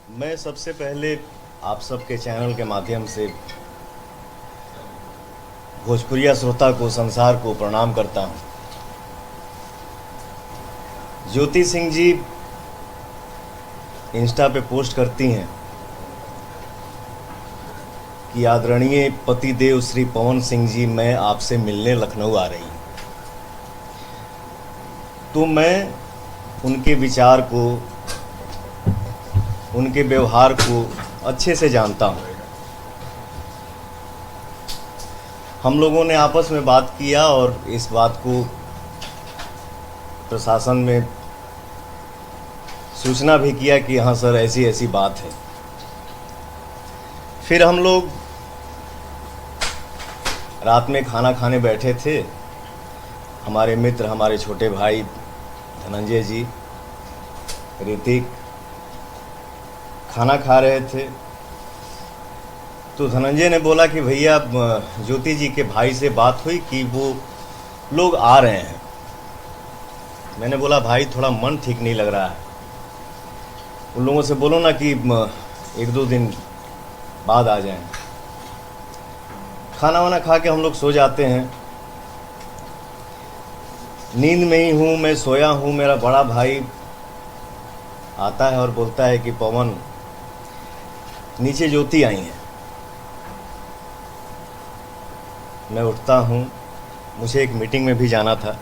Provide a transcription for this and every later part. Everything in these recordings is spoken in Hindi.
मैं सबसे पहले आप सबके चैनल के माध्यम से भोजपुरिया श्रोता को, संसार को प्रणाम करता हूं। ज्योति सिंह जी इंस्टा पे पोस्ट करती हैं कि आदरणीय पतिदेव श्री पवन सिंह जी, मैं आपसे मिलने लखनऊ आ रही हूँ। तो मैं उनके विचार को, उनके व्यवहार को अच्छे से जानता हूँ। हम लोगों ने आपस में बात किया और इस बात को प्रशासन में सूचना भी किया कि हाँ सर, ऐसी ऐसी बात है। फिर हम लोग रात में खाना खाने बैठे थे। हमारे मित्र, हमारे छोटे भाई धनंजय जी, ऋतिक खाना खा रहे थे। तो धनंजय ने बोला कि भैया, ज्योति जी के भाई से बात हुई कि वो लोग आ रहे हैं। मैंने बोला भाई, थोड़ा मन ठीक नहीं लग रहा है, उन लोगों से बोलो ना कि 1-2 दिन बाद आ जाएं। खाना वाना खा के हम लोग सो जाते हैं। नींद में ही हूँ, मैं सोया हूँ। मेरा बड़ा भाई आता है और बोलता है कि पवन, नीचे ज्योति आई हैं। मैं उठता हूँ, मुझे एक मीटिंग में भी जाना था।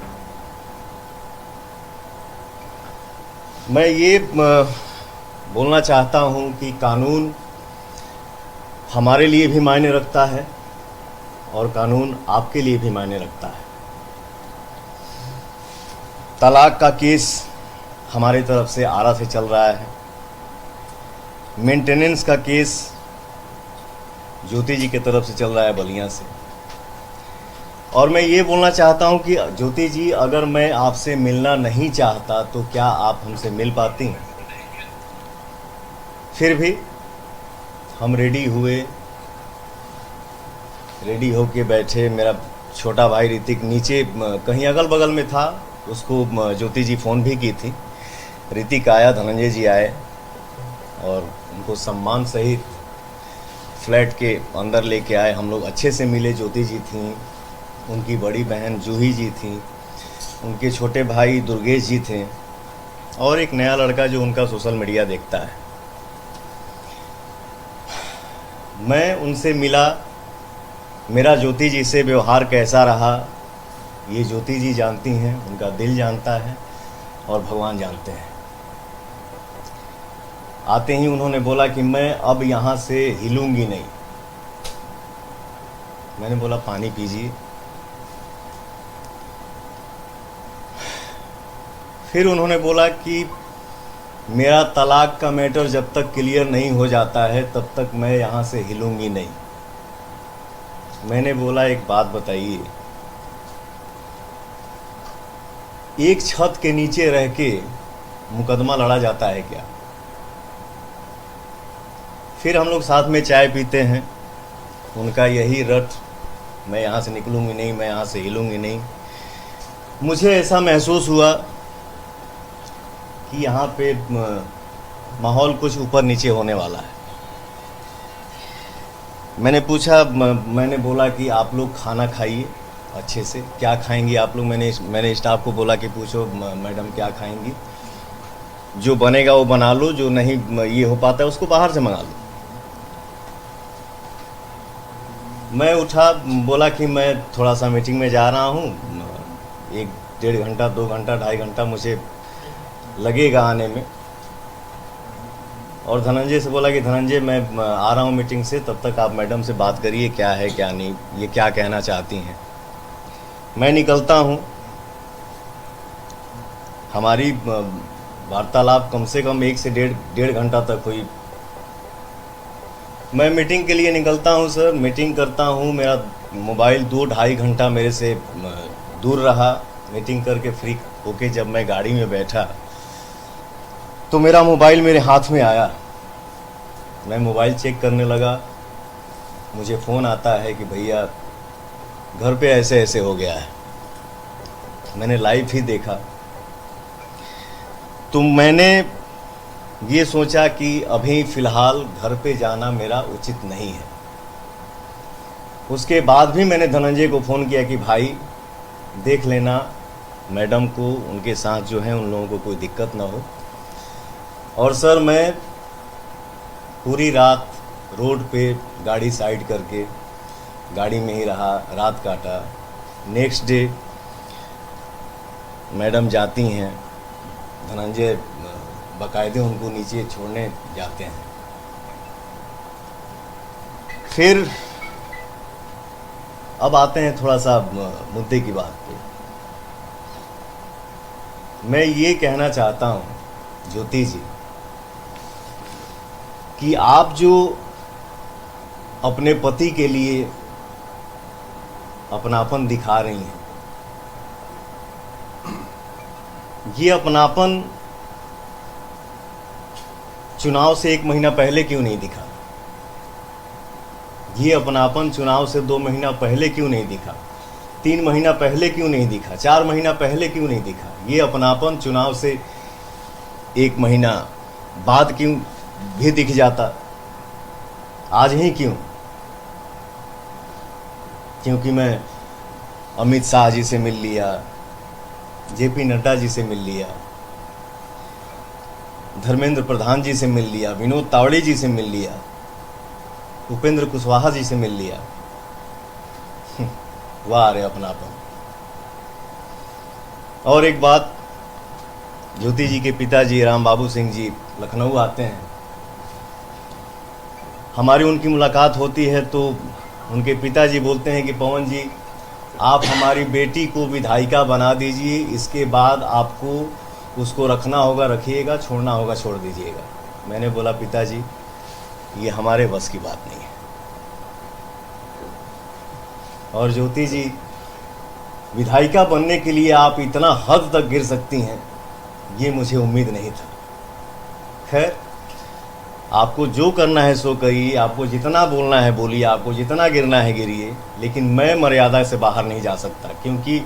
मैं ये बोलना चाहता हूँ कि कानून हमारे लिए भी मायने रखता है और कानून आपके लिए भी मायने रखता है। तलाक का केस हमारी तरफ से आरा से चल रहा है। मेंटेनेंस का केस ज्योति जी की तरफ से चल रहा है, बलिया से। और मैं ये बोलना चाहता हूँ कि ज्योति जी, अगर मैं आपसे मिलना नहीं चाहता तो क्या आप हमसे मिल पाती हैं? फिर भी हम रेडी हुए, रेडी होके बैठे। मेरा छोटा भाई ऋतिक नीचे कहीं अगल बगल में था, उसको ज्योति जी फ़ोन भी की थी। ऋतिक आया, धनंजय जी आए और उनको सम्मान सहित फ्लैट के अंदर लेके आए। हम लोग अच्छे से मिले। ज्योति जी थी, उनकी बड़ी बहन जूही जी थी, उनके छोटे भाई दुर्गेश जी थे और एक नया लड़का जो उनका सोशल मीडिया देखता है। मैं उनसे मिला। मेरा ज्योति जी से व्यवहार कैसा रहा, ये ज्योति जी जानती हैं, उनका दिल जानता है और भगवान जानते हैं। आते ही उन्होंने बोला कि मैं अब यहाँ से हिलूंगी नहीं। मैंने बोला पानी पीजिए। फिर उन्होंने बोला कि मेरा तलाक का मैटर जब तक क्लियर नहीं हो जाता है तब तक मैं यहाँ से हिलूंगी नहीं। मैंने बोला एक बात बताइए, एक छत के नीचे रह के मुकदमा लड़ा जाता है क्या? फिर हम लोग साथ में चाय पीते हैं। उनका यही रट, मैं यहाँ से निकलूंगी नहीं, मैं यहाँ से हिलूंगी नहीं। मुझे ऐसा महसूस हुआ कि यहाँ पे माहौल कुछ ऊपर नीचे होने वाला है। मैंने पूछा, मैंने बोला कि आप लोग खाना खाइए अच्छे से। क्या खाएंगी आप लोग? मैंने स्टाफ को बोला कि पूछो मैडम क्या खाएंगी, जो बनेगा वो बना लो, जो नहीं ये हो पाता है उसको बाहर से मंगा लो। मैं उठा, बोला कि मैं थोड़ा सा मीटिंग में जा रहा हूँ, 1-1.5 घंटा, 2 घंटा, 2.5 घंटा मुझे लगेगा आने में। और धनंजय से बोला कि धनंजय, मैं आ रहा हूँ मीटिंग से, तब तक आप मैडम से बात करिए क्या है क्या नहीं, ये क्या कहना चाहती हैं। मैं निकलता हूँ। हमारी वार्तालाप कम से कम 1 से 1.5 घंटा तक हुई। मैं मीटिंग के लिए निकलता हूँ सर, मीटिंग करता हूँ। मेरा मोबाइल 2-2.5 घंटा मेरे से दूर रहा। मीटिंग करके फ्री होके जब मैं गाड़ी में बैठा तो मेरा मोबाइल मेरे हाथ में आया। मैं मोबाइल चेक करने लगा, मुझे फ़ोन आता है कि भैया घर पे ऐसे ऐसे हो गया है। मैंने लाइव ही देखा। तो मैंने ये सोचा कि अभी फ़िलहाल घर पे जाना मेरा उचित नहीं है। उसके बाद भी मैंने धनंजय को फ़ोन किया कि भाई देख लेना मैडम को, उनके साथ जो है उन लोगों को कोई दिक्कत ना हो। और सर मैं पूरी रात रोड पे गाड़ी साइड करके गाड़ी में ही रहा, रात काटा। नेक्स्ट डे मैडम जाती हैं, धनंजय बाकायदे उनको नीचे छोड़ने जाते हैं। फिर अब आते हैं थोड़ा सा मुद्दे की बात पे। मैं ये कहना चाहता हूँ ज्योति जी कि आप जो अपने पति के लिए अपनापन दिखा रही हैं, ये अपनापन चुनाव से 1 महीना पहले क्यों नहीं दिखा? ये अपनापन चुनाव से 2 महीना पहले क्यों नहीं दिखा? 3 महीना पहले क्यों नहीं दिखा? 4 महीना पहले क्यों नहीं दिखा? ये अपनापन चुनाव से 1 महीना बाद क्यों भी दिख जाता? आज ही क्यों? क्योंकि मैं अमित शाह जी से मिल लिया, जेपी नड्डा जी से मिल लिया, धर्मेंद्र प्रधान जी से मिल लिया, विनोद तावड़े जी से मिल लिया, उपेंद्र कुशवाहा जी से मिल लिया। वाह रे अपनापन। और एक बात, ज्योति जी के पिताजी राम बाबू सिंह जी लखनऊ आते हैं, हमारी उनकी मुलाकात होती है तो उनके पिताजी बोलते हैं कि पवन जी आप हमारी बेटी को विधायिका बना दीजिए, इसके बाद आपको उसको रखना होगा रखिएगा, छोड़ना होगा छोड़ दीजिएगा। मैंने बोला पिताजी ये हमारे बस की बात नहीं है। और ज्योति जी विधायिका बनने के लिए आप इतना हद तक गिर सकती हैं, ये मुझे उम्मीद नहीं था। खैर आपको जो करना है सो करिए, आपको जितना बोलना है बोलिए, आपको जितना गिरना है गिरिए, लेकिन मैं मर्यादा से बाहर नहीं जा सकता, क्योंकि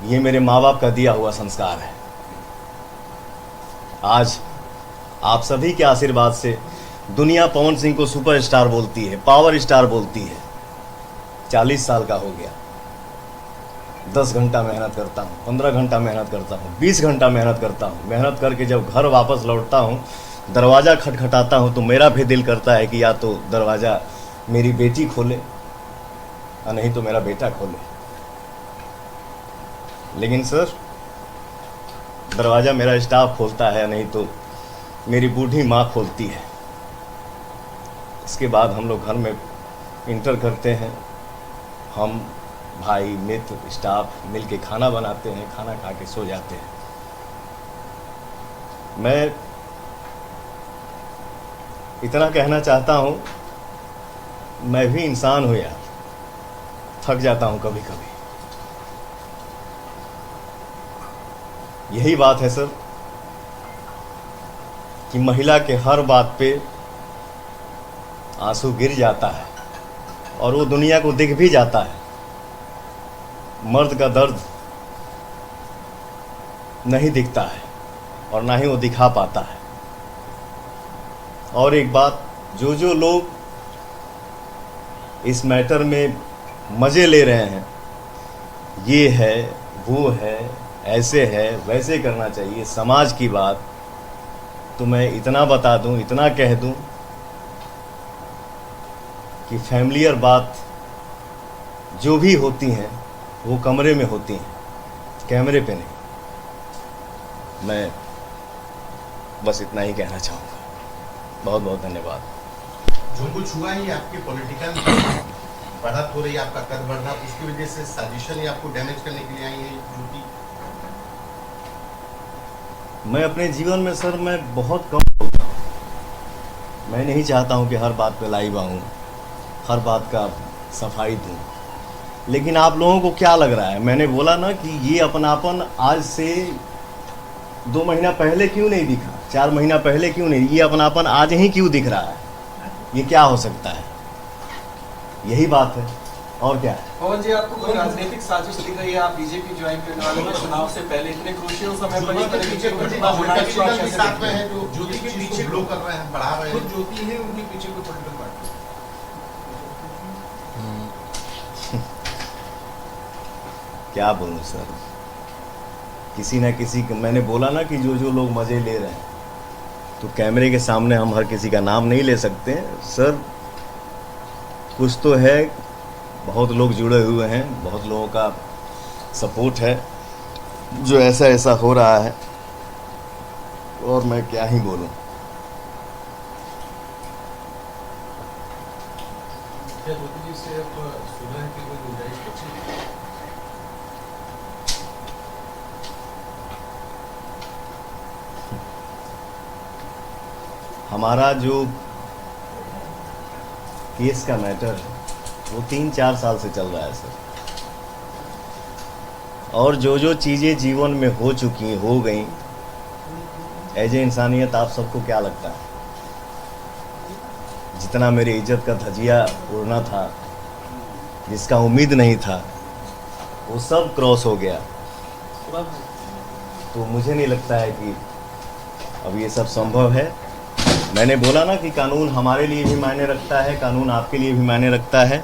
ये मेरे माँ बाप का दिया हुआ संस्कार है। आज आप सभी के आशीर्वाद से दुनिया पवन सिंह को सुपरस्टार बोलती है, पावर स्टार बोलती है। 40 साल का हो गया, 10 घंटा मेहनत करता हूँ, 15 घंटा मेहनत करता हूँ, 20 घंटा मेहनत करता हूँ। मेहनत करके जब घर वापस लौटता हूँ, दरवाज़ा खटखटाता हूँ तो मेरा भी दिल करता है कि या तो दरवाज़ा मेरी बेटी खोले और नहीं तो मेरा बेटा खोले। लेकिन सर दरवाज़ा मेरा स्टाफ खोलता है, नहीं तो मेरी बूढ़ी माँ खोलती है। इसके बाद हम लोग घर में इंटर करते हैं, हम भाई मित्र स्टाफ मिल के खाना बनाते हैं, खाना खा के सो जाते हैं। मैं इतना कहना चाहता हूँ, मैं भी इंसान हूँ यार, थक जाता हूँ कभी कभी। यही बात है सर कि महिला के हर बात पे आंसू गिर जाता है और वो दुनिया को दिख भी जाता है। मर्द का दर्द नहीं दिखता है और ना ही वो दिखा पाता है। और एक बात, जो लोग इस मैटर में मज़े ले रहे हैं, ये है वो है, ऐसे है वैसे करना चाहिए, समाज की बात, तो मैं इतना बता दूं, इतना कह दूं कि फैमिलियर बात जो भी होती हैं वो कमरे में होती हैं, कैमरे पे नहीं। मैं बस इतना ही कहना चाहूँगा। बहुत बहुत धन्यवाद। जो कुछ हुआ है ये आपके पॉलिटिकल बढ़त हो रही है, आपका कद बढ़ रहा, उसकी वजह से साजिशन ही आपको डैमेज करने के लिए आई है जो कि मैं अपने जीवन में सर मैं बहुत कम बोलता हूँ। मैं नहीं चाहता हूँ कि हर बात पे लाइव आऊँ, हर बात का सफाई दूँ, लेकिन आप लोगों को क्या लग रहा है? मैंने बोला ना कि ये अपनापन आज से 2 महीना पहले क्यों नहीं दिखा, 4 महीना पहले क्यों नहीं, ये अपनापन आज ही क्यों दिख रहा है? ये क्या हो सकता है? यही बात है और क्या है। पवन जी, आपको कोई राजनीतिक साजिश दिख रही है? आप बीजेपी ज्वाइन करने वाले हैं चुनाव से पहले, इतने क्रूशियल समय पर इस तरह की चीजों को होना विश्वास कैसे साथ में देखते हैं? है जो ज्योति के पीछे ग्लो कर रहे हैं, बढ़ा रहे हैं। खुद ज्योति है, उनके पीछे कोई पॉलिटिकल पार्टी। क्या बोलूं सर, किसी ना किसी मैंने बोला ना कि जो जो लोग मज़े ले रहे हैं, तो कैमरे के सामने हम हर किसी का नाम नहीं ले सकते सर। कुछ तो है, बहुत लोग जुड़े हुए हैं, बहुत लोगों का सपोर्ट है, जो ऐसा ऐसा हो रहा है, और मैं क्या ही बोलूं। क्या ज्योति जी से अब सुलह की कोई गुंजाइश बची है? हमारा जो केस का मैटर है वो 3-4 साल से चल रहा है सर, और जो जो चीज़ें जीवन में हो चुकी हो गई, एज ए इंसानियत आप सबको क्या लगता है, जितना मेरी इज्जत का धजिया उड़ना था, जिसका उम्मीद नहीं था, वो सब क्रॉस हो गया। तो मुझे नहीं लगता है कि अब ये सब संभव है। मैंने बोला ना कि कानून हमारे लिए भी मायने रखता है, कानून आपके लिए भी मायने रखता है।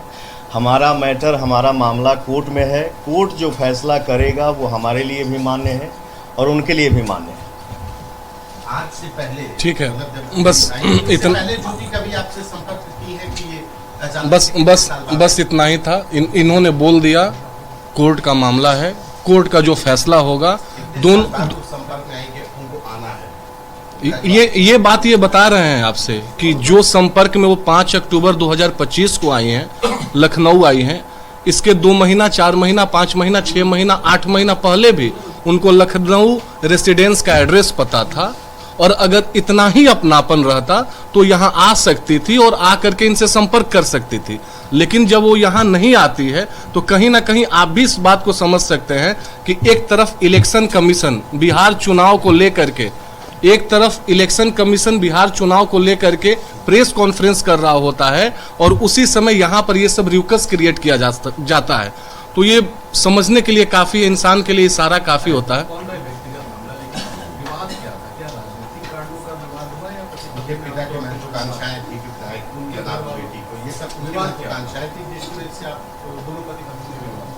हमारा मैटर, हमारा मामला कोर्ट में है, कोर्ट जो फैसला करेगा वो हमारे लिए भी मान्य है और उनके लिए भी मान्य है। आज से पहले ठीक है, मतलब जब बस इससे इतना, पहले ज्योति कभी आपसे संपर्क की है कि ये अचानक बस से बस साल बाद- बस इतना ही था। इन्होंने बोल दिया कोर्ट का मामला है, कोर्ट का जो फैसला होगा, कितने दोनों साल बाद वो संपर्क में आएंगे, उनको आना है। ये बात ये बता रहे हैं आपसे कि जो संपर्क में वो 5 अक्टूबर 2025 को आई हैं, लखनऊ आई हैं, इसके 2 महीना, 4 महीना, 5 महीना, 6 महीना, 8 महीना पहले भी उनको लखनऊ रेसिडेंस का एड्रेस पता था, और अगर इतना ही अपनापन रहता तो यहाँ आ सकती थी और आ करके इनसे संपर्क कर सकती थी। लेकिन जब वो यहाँ नहीं आती है तो कहीं ना कहीं आप भी इस बात को समझ सकते हैं कि एक तरफ इलेक्शन कमीशन बिहार चुनाव को लेकर के, एक तरफ इलेक्शन कमीशन बिहार चुनाव को लेकर के प्रेस कॉन्फ्रेंस कर रहा होता है, और उसी समय यहाँ पर ये सब रिउकस क्रिएट किया जाता है। तो ये समझने के लिए काफ़ी, इंसान के लिए इशारा काफ़ी होता है। कौन भाई व्यक्तिगत मामला, लेकिन विवाद क्या था? क्या राजनीतिक कारणों का विवाद हुआ या किसी उनके पिता की महत्वाकांक्षाएं थी कि विधायक बना दो बेटी को, ये सब उनकी महत्वाकांक्षाएं थी जिसकी वजह से आप दोनों पति पत्नी में विवाद?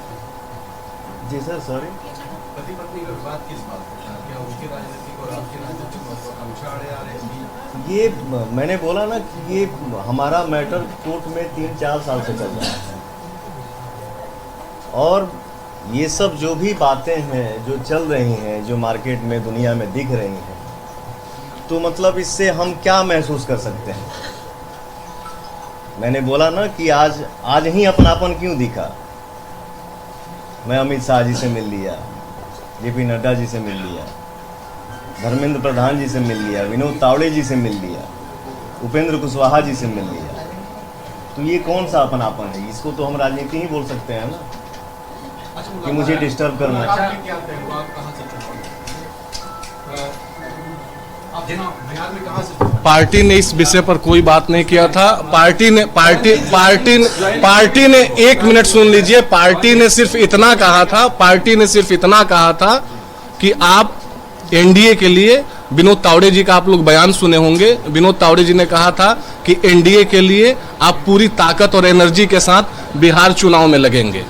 जी सर, सॉरी। पति पत्नी का विवाद किस बात पर था? क्या उनकी राजनीतिक और आपकी राजनीतिक महत्वाकांक्षा अड़े आ रही थी? ये मैंने बोला ना कि ये हमारा मैटर कोर्ट में 3-4 साल से चल रहा है, और ये सब जो भी बातें हैं जो चल रही हैं, जो मार्केट में दुनिया में दिख रही हैं, तो मतलब इससे हम क्या महसूस कर सकते हैं। मैंने बोला ना कि आज ही अपनापन क्यों दिखा। मैं अमित शाह जी से मिल लिया, जेपी नड्डा जी से मिल लिया, धर्मेंद्र प्रधान जी से मिल लिया, विनोद तावड़े जी से मिल लिया, उपेंद्र कुशवाहा जी से मिल लिया। तो ये कौन सा अपनापन है? इसको तो हम राजनीति ही बोल सकते हैं ना, कि मुझे डिस्टर्ब करना है। आपके क्या तय हुआ? आप कहाँ से चुनाव? आप बिहार में कहाँ से चुनाव? पार्टी ने इस विषय पर कोई बात नहीं किया था। पार्टी ने 1 मिनट सुन लीजिए, पार्टी ने सिर्फ इतना कहा था कि आप एनडीए के लिए, विनोद तावड़े जी का आप लोग बयान सुने होंगे, विनोद तावड़े जी ने कहा था कि एनडीए के लिए आप पूरी ताकत और एनर्जी के साथ बिहार चुनाव में लगेंगे।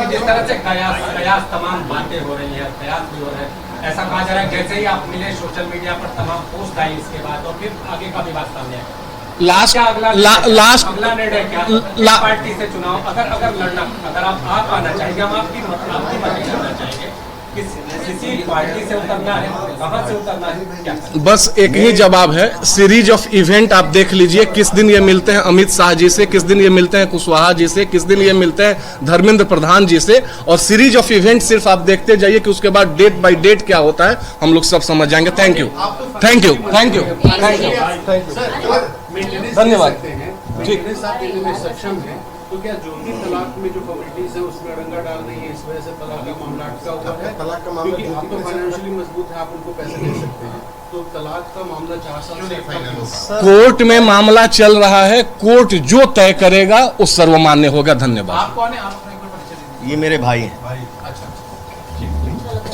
जिस तरह से कयास तमाम बातें हो रही है, कयास भी हो रहे हैं, ऐसा कहा जा रहा है जैसे ही आप मिले सोशल मीडिया पर तमाम पोस्ट आई इसके बाद, और फिर आगे का भी बात सामने आया। लास्ट अगला निर्णय क्या पार्टी से चुनाव अगर लड़ना, अगर आप आना चाहेंगे, हम आपकी मदद करना चाहेंगे, किसी पार्टी से उतरना है, कहां से उतरना है, क्या? बस एक ही जवाब है, सीरीज ऑफ इवेंट आप देख लीजिए। किस दिन ये मिलते हैं अमित शाह जी से, किस दिन ये मिलते हैं कुशवाहा जी से, किस दिन ये मिलते हैं धर्मेंद्र प्रधान जी से, और सीरीज ऑफ इवेंट सिर्फ आप देखते जाइए कि उसके बाद डेट बाय डेट क्या होता है, हम लोग सब समझ जाएंगे। Thank you. धन्यवाद। ठीक। मेंटेनेंस आप देने में सक्षम है, तो क्या ज्योति तलाक में जो कम्युनिटीज है उसमें अड़ंगा डाल रही है, इस वजह से तलाक का मामला अटका हुआ है? तलाक का मामला क्योंकि आप तो ज्योति के फाइनेंशियली मजबूत है, आप उनको पैसे दे सकते हैं, तो तलाक का मामला 4 साल क्यों से नहीं फाइनल होगा? सर, कोर्ट में मामला चल रहा है, कोर्ट जो तय करेगा वो सर्वमान्य होगा। धन्यवाद। आप कौन है? आप अपना एक बार परिचय दीजिए। ये मेरे भाई हैं। भाई